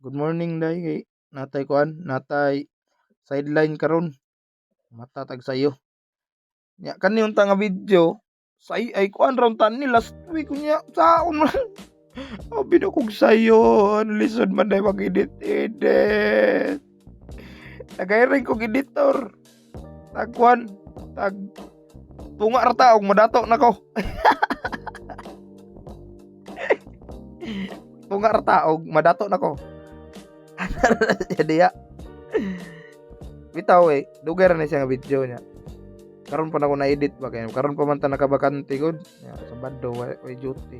Good morning day kay natay kuan, natay sideline karon. Matatag sayo. Nya kani unta nga video say ay kuan raw tan ni last week unya saon man. Abi na kog sayo, ano lisod man day mag-edit. Nagayring kog editor. Tag kuan, tag tunga ra taog madato nako. Tunga ra taog madato nako. Jadi ya. Bitaw dugay ra ni siya nga video niya. Karon pa na ako na-edit ba kaya karon pa man ta nakabakante gud. Ya, Sabado way duty.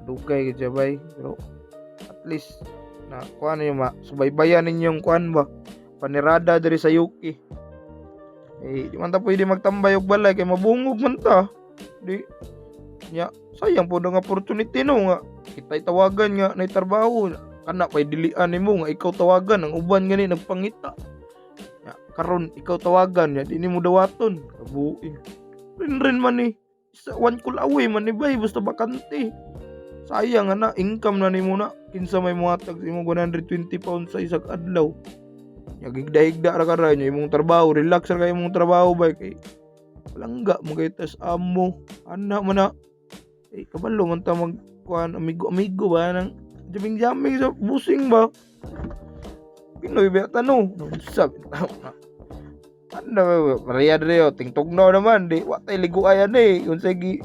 Dugay gid siya bay. Pero at least na kuan niyo subaybayan ninyong kuan ba. Panirada diri sa Yuki. Di man ta pwede magtambay og balay kay mabungog man ta. Di nya sayang pud ang opportunity no nga kitay tawagan nga nay trabaho kana pay dilian nimo nga ikaw tawagan ang uban gani nagpangita. Ya, karon ikaw tawagan ya di nimo dawaton kabuhi. Rin man ni sa one call away man ni bay basta bakante. Sayang na income na nimo na kinsa may muhatag sa imong 120 pounds sa isang adlaw. Ya gigda-higda ra kara nya imong trabaho, relax ra kay imong trabaho bay kay palangga mo kay tas amo. Ana man na kabalo man ta mag kuan amigo ba nang jaming sa busing ba. Pinoy ba tanong sabi na anda pareha dre tingtugnaw naman di wa tay liguayan unsay gi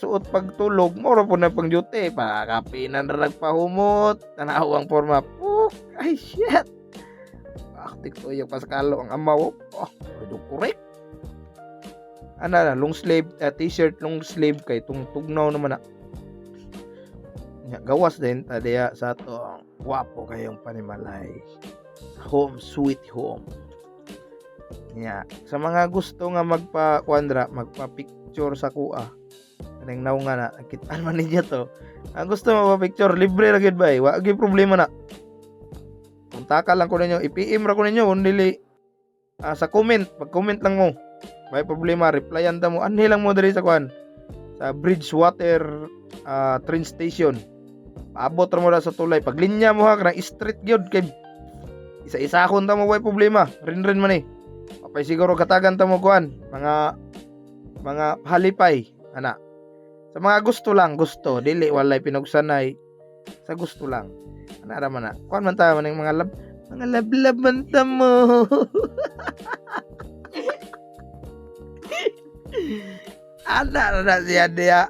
suot pagtulog moro po na pang duty pa kapinan ra nagpahumot tanaw ang forma ay shit aktik to yung paskalo ang amaw correct ana long sleeve t-shirt long sleeve kay tugnaw naman na gawas din tadiya sa to ang guwapo kayong panimalay home sweet home nya sa mga gusto nga magpa-picture sa kuha kaning naw nga na kitaan man ninyo to ang gusto magpa-picture libre ra gid ba wa gyud problema na kontak lang ko ninyo i-PM ra ko ninyo kundi sa comment pag-comment lang mo may problema replyan ta mo anhi lang mo diri sa kuan sa Bridgewater train station paabot ra mo ra sa tulay paglinya mo ha kanang street gyud kay isa-isahon ta mo way problema rin man papay siguro katagan ta mo kuan mga halipay ana sa mga gusto dili walay pinugsanay sa gusto lang ana ra man na kuan man ta man mga lab man ta mo ana na siya dia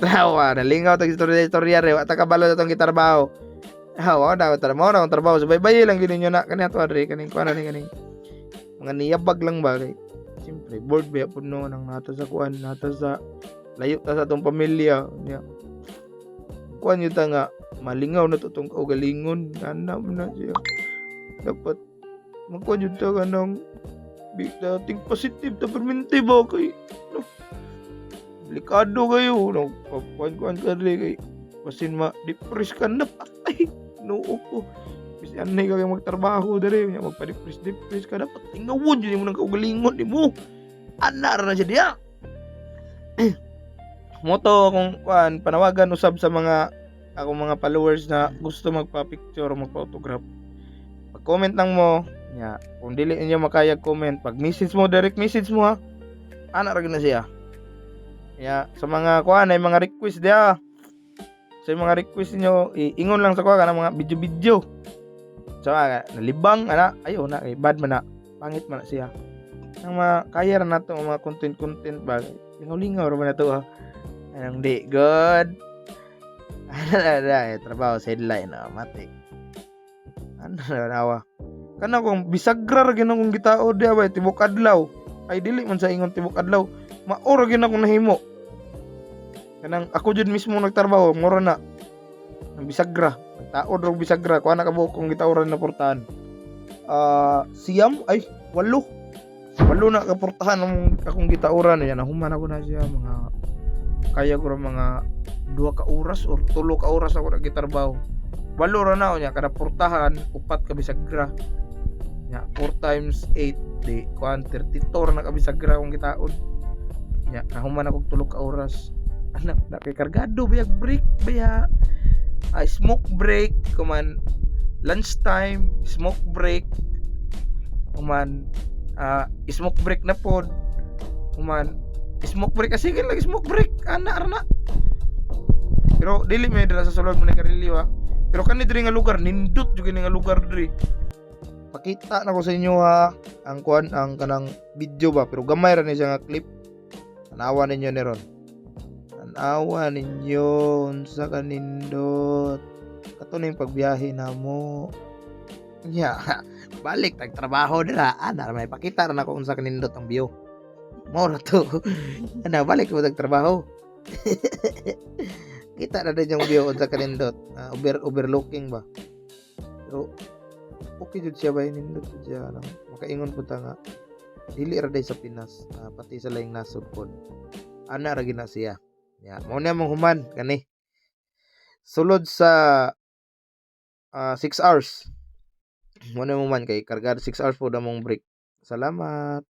tawa nalingaw tag istorya re wa ta kabalo atong gitrabaho wa daw trabaho subaybay lang gid ninyo na kani ato adre kaning kuan kaning mga niyabag lang ba kay siyempre board ba pud no nang nata sa kuan nata sa layo ta sa atong pamilya nya kuan yun ta nga malingaw na to tong kaugalingon ana man na siya dapat magkuan yun ta kanang think positive ta permente ba kay no delikado kayo no kuan ka rin kay basin ma-depress ka na patay noo ko kasi anay ka magtrabaho dere magpa-depress ka dapat tingawon yun mo ng kaugalingon di mo ana ra na siya diya moto kung kuan panawagan usab sa mga akong mga followers na gusto magpa-picture o magpa-autograph mag-comment lang mo nya kung dili niyo makaya comment pag message mo direct message mo ha ana ra na siya ya sa mga kuan ay mga request dia sa mga request niyo ingon lang sa kuan kana mga video so nalibang ana ayo na bad man na pangit man na siya ang mga kaya ra nato mga content ba lingaw ra man na to ha ang di good ana trabaho sa headline matik ano nawa kana kung bisagra ra gyud akong gitao di ba tibok adlaw ay dili man sa ingon tibok adlaw maura gyud akong nahimo kanang ako jud mismo nagtrabaho mura na ang bisagra taod ra bisagra kuha na kabuok kong gitawran na portahan siyam ay walo na kaportahan akong gitawran yan nahuman ako na siya mga kaya ko ra mga 2 ka oras or 3 ka oras ako nagtrabaho walo ra na nya kada portahan 4 ka bisagra nya 4 times 8 di kuan 32 ra na ka bisagra akong gitaod nya nahuman ako 3 ka oras anak na kay kargado biya break biya smoke break kuman lunchtime, smoke break, human smoke break na pod, human smoke break kasi lagi smoke break ana arna. Pero dili may dala sa sulod mo ni karilyo ha. Pero kani diri nga lugar nindot jud ni nga lugar diri. Pakita na ko sa inyo ha ang kuan ang kanang video ba pero gamay ra ni siya nga clip. Tanawa ninyo ni ron. Tanawa ninyo unsa kanindot. Kato na yung pagbiyahe namo. Nya, balik tagtrabaho dira. Ana may pakita ra nako unsa kanindot ang view. Mao ra to. Ana balik ko tagtrabaho. Kita na din yung view unsa kanindot. Overlooking ba. Pero okay jud siya ba nindot jud siya ano. Makaingon pud ta nga dili ra day sa Pinas, pati sa laing nasod pod. Ana ra gina siya. Ya, mao na mong human kani. Sulod sa 6 hours. Mao na mo man kay kargado 6 hours po na mong break. Salamat.